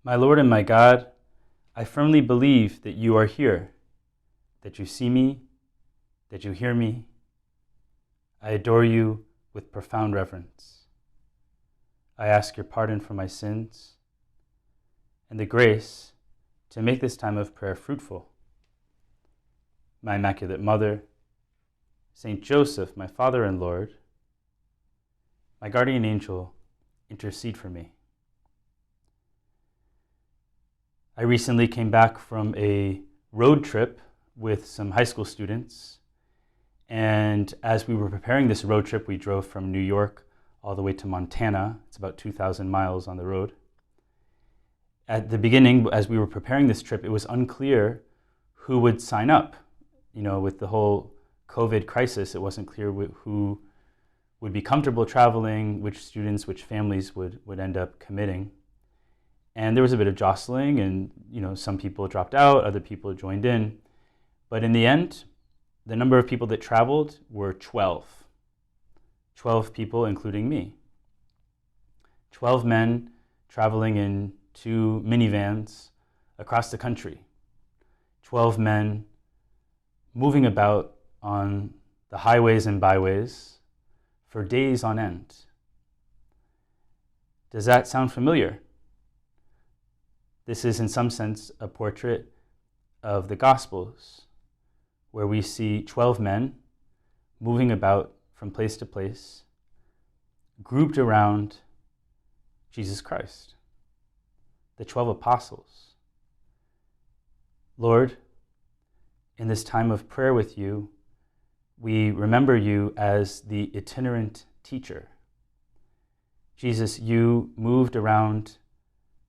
My Lord and my God, I firmly believe that you are here, that you see me, that you hear me. I adore you with profound reverence. I ask your pardon for my sins and the grace to make this time of prayer fruitful. My Immaculate Mother, Saint Joseph, my Father and Lord, my guardian angel, intercede for me. I recently came back from a road trip with some high school students, and as we were preparing this road trip, we drove from New York all the way to Montana. It's about 2,000 miles on the road. At the beginning, as we were preparing this trip, it was unclear who would sign up. With the whole COVID crisis, it wasn't clear who would be comfortable traveling, which students, which families would end up committing. And there was a bit of jostling, and some people dropped out, other people joined in. But in the end, the number of people that traveled were 12. 12 people, including me. 12 men traveling in 2 minivans across the country. 12 men moving about on the highways and byways for days on end. Does that sound familiar? This is, in some sense, a portrait of the Gospels, where we see 12 men moving about from place to place, grouped around Jesus Christ, the 12 apostles. Lord, in this time of prayer with you, we remember you as the itinerant teacher. Jesus, you moved around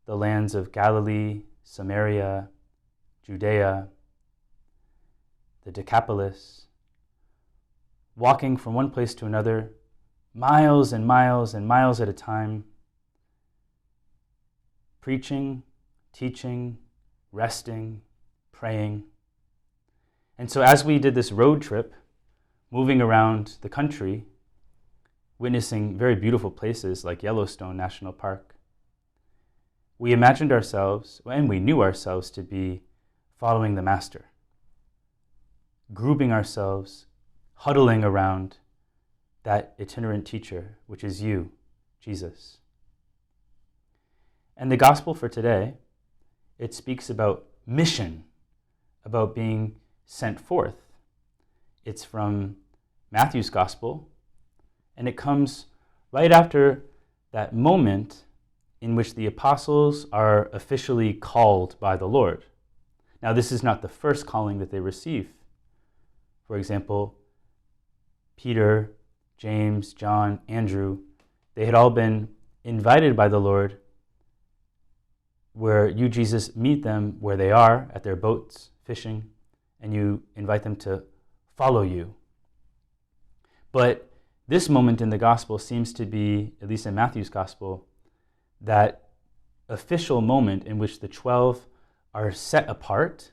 the lands of Galilee, Samaria, Judea, the Decapolis, walking from one place to another, miles and miles and miles at a time, preaching, teaching, resting, praying. And so as we did this road trip, moving around the country, witnessing very beautiful places like Yellowstone National Park, we imagined ourselves, and we knew ourselves to be following the Master, grouping ourselves, huddling around that itinerant teacher, which is you, Jesus. And the gospel for today, it speaks about mission, about being sent forth. It's from Matthew's gospel, and it comes right after that moment in which the apostles are officially called by the Lord. Now, this is not the first calling that they receive. For example, Peter, James, John, Andrew, they had all been invited by the Lord, where you, Jesus, meet them where they are, at their boats, fishing, and you invite them to follow you. But this moment in the gospel seems to be, at least in Matthew's gospel, that official moment in which the 12 are set apart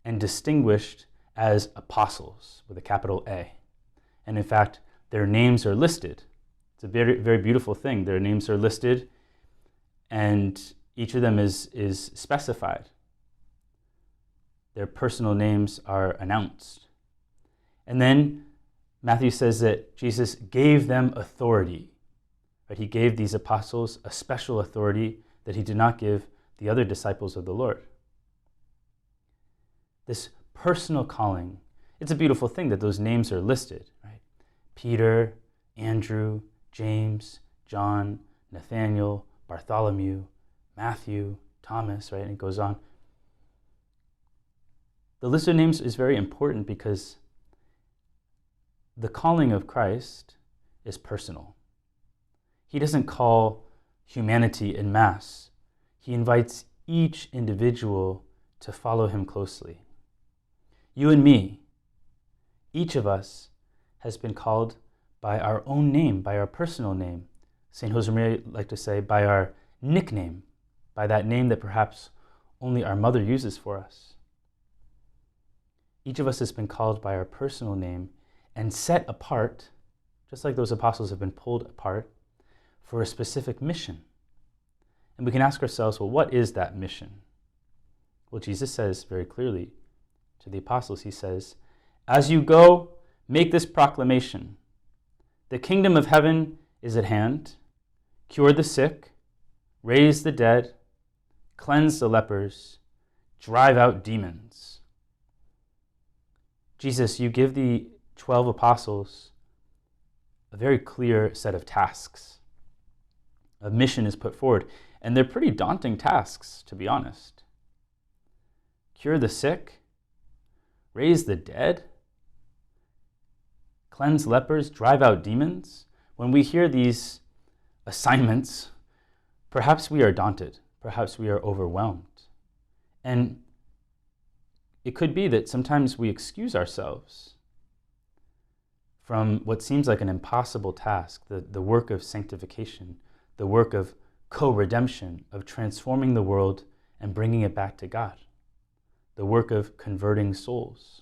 and distinguished as apostles with a capital A. And in fact, their names are listed. It's a very, very beautiful thing. Their names are listed, and each of them is specified. Their personal names are announced. And then Matthew says that Jesus gave them authority. Right? He gave these apostles a special authority that he did not give the other disciples of the Lord. This personal calling, it's a beautiful thing that those names are listed, right? Peter, Andrew, James, John, Nathaniel, Bartholomew, Matthew, Thomas, right? And it goes on. The list of names is very important because the calling of Christ is personal. He doesn't call humanity en masse. He invites each individual to follow him closely. You and me, each of us has been called by our own name, by our personal name. St. Josemaria liked to say, by our nickname, by that name that perhaps only our mother uses for us. Each of us has been called by our personal name and set apart, just like those apostles have been pulled apart, for a specific mission. And we can ask ourselves, well, what is that mission? Well, Jesus says very clearly to the apostles, he says, as you go, make this proclamation. The kingdom of heaven is at hand. Cure the sick, raise the dead, cleanse the lepers, drive out demons. Jesus, you give the 12 apostles a very clear set of tasks. A mission is put forward, and they're pretty daunting tasks, to be honest. Cure the sick, raise the dead, cleanse lepers, drive out demons. When we hear these assignments, perhaps we are daunted, perhaps we are overwhelmed. And it could be that sometimes we excuse ourselves from what seems like an impossible task, the work of sanctification, the work of co-redemption, of transforming the world and bringing it back to God, the work of converting souls,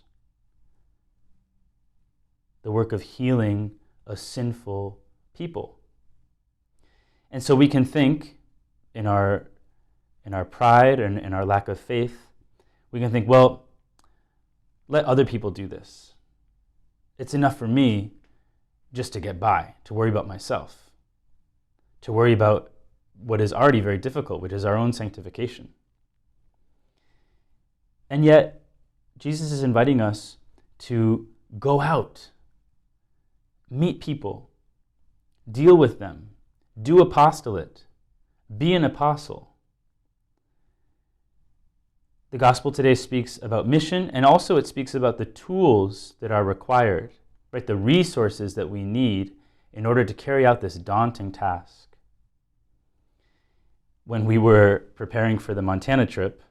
the work of healing a sinful people. And so we can think in our pride and in our lack of faith, we can think, well, let other people do this. It's enough for me just to get by, to worry about myself, to worry about what is already very difficult, which is our own sanctification. And yet, Jesus is inviting us to go out, meet people, deal with them, do apostolate, be an apostle. The gospel today speaks about mission, and also it speaks about the tools that are required, right? The resources that we need in order to carry out this daunting task. When we were preparing for the Montana trip,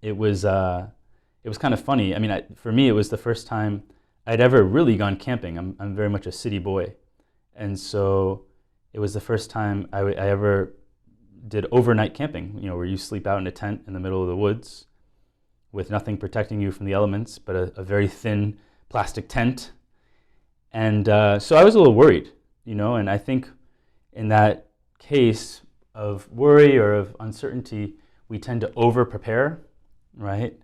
it was kind of funny. I mean, for me, it was the first time I'd ever really gone camping. I'm very much a city boy, and so it was the first time I ever did overnight camping, where you sleep out in a tent in the middle of the woods with nothing protecting you from the elements but a very thin plastic tent. And so I was a little worried, and I think in that case of worry or of uncertainty, we tend to over-prepare, right?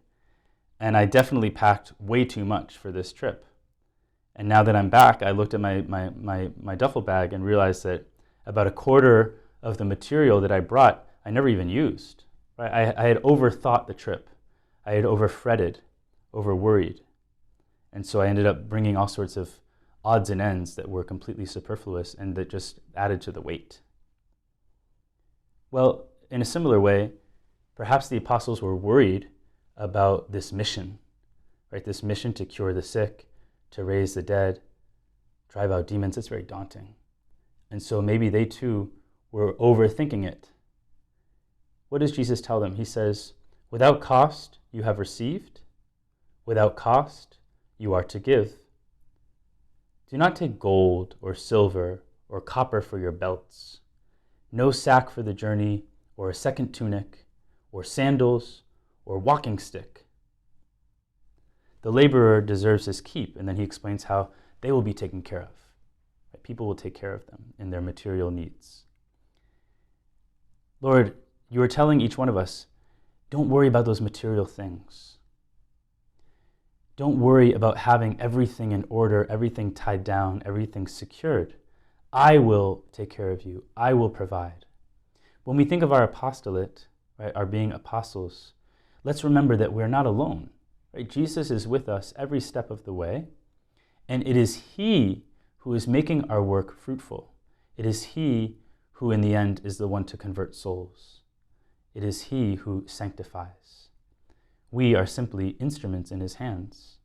And I definitely packed way too much for this trip. And now that I'm back, I looked at my duffel bag and realized that about a quarter of the material that I brought, I never even used. Right? I had overthought the trip. I had over-fretted, over-worried. And so I ended up bringing all sorts of odds and ends that were completely superfluous and that just added to the weight. Well, in a similar way, perhaps the apostles were worried about this mission, right? This mission to cure the sick, to raise the dead, drive out demons. It's very daunting. And so maybe they too were overthinking it. What does Jesus tell them? He says, without cost you have received, without cost you are to give. Do not take gold or silver or copper for your belts, no sack for the journey, or a second tunic, or sandals, or walking stick. The laborer deserves his keep, and then he explains how they will be taken care of. Right? People will take care of them in their material needs. Lord, you are telling each one of us, don't worry about those material things. Don't worry about having everything in order, everything tied down, everything secured. I will take care of you. I will provide. When we think of our apostolate, right, our being apostles, let's remember that we're not alone. Right? Jesus is with us every step of the way, and it is He who is making our work fruitful. It is He who in the end is the one to convert souls. It is He who sanctifies. We are simply instruments in His hands.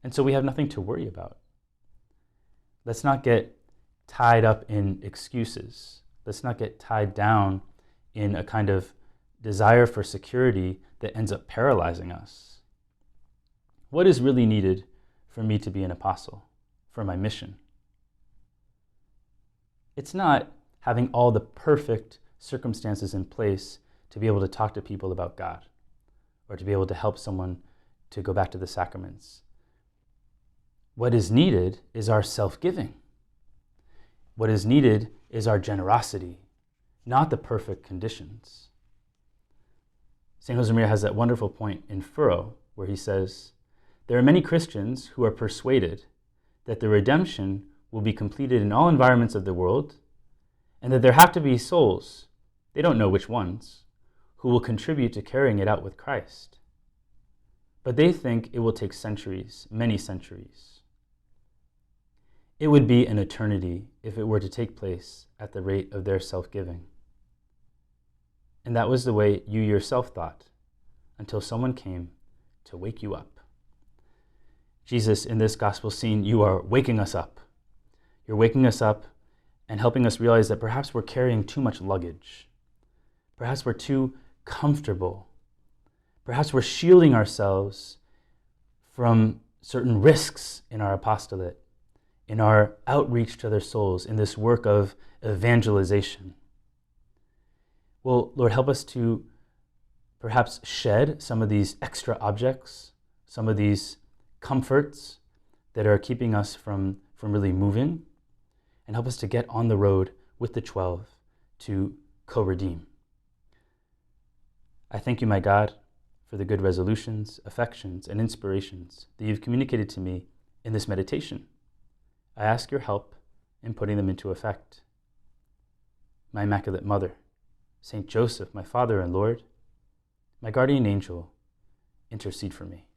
And so we have nothing to worry about. Let's not get tied up in excuses. Let's not get tied down in a kind of desire for security that ends up paralyzing us. What is really needed for me to be an apostle, for my mission? It's not having all the perfect circumstances in place to be able to talk to people about God or to be able to help someone to go back to the sacraments. What is needed is our self-giving. What is needed is our generosity, not the perfect conditions. St. Josemaria has that wonderful point in Furrow where he says, there are many Christians who are persuaded that the redemption will be completed in all environments of the world, and that there have to be souls, they don't know which ones, who will contribute to carrying it out with Christ. But they think it will take centuries, many centuries. It would be an eternity if it were to take place at the rate of their self-giving. And that was the way you yourself thought, until someone came to wake you up. Jesus, in this gospel scene, you are waking us up. You're waking us up and helping us realize that perhaps we're carrying too much luggage. Perhaps we're too comfortable. Perhaps we're shielding ourselves from certain risks in our apostolate, in our outreach to other souls, in this work of evangelization. Well, Lord, help us to perhaps shed some of these extra objects, some of these comforts that are keeping us from really moving, and help us to get on the road with the 12 to co-redeem. I thank you, my God, for the good resolutions, affections, and inspirations that you've communicated to me in this meditation. I ask your help in putting them into effect. My Immaculate Mother, Saint Joseph, my Father and Lord, my guardian angel, intercede for me.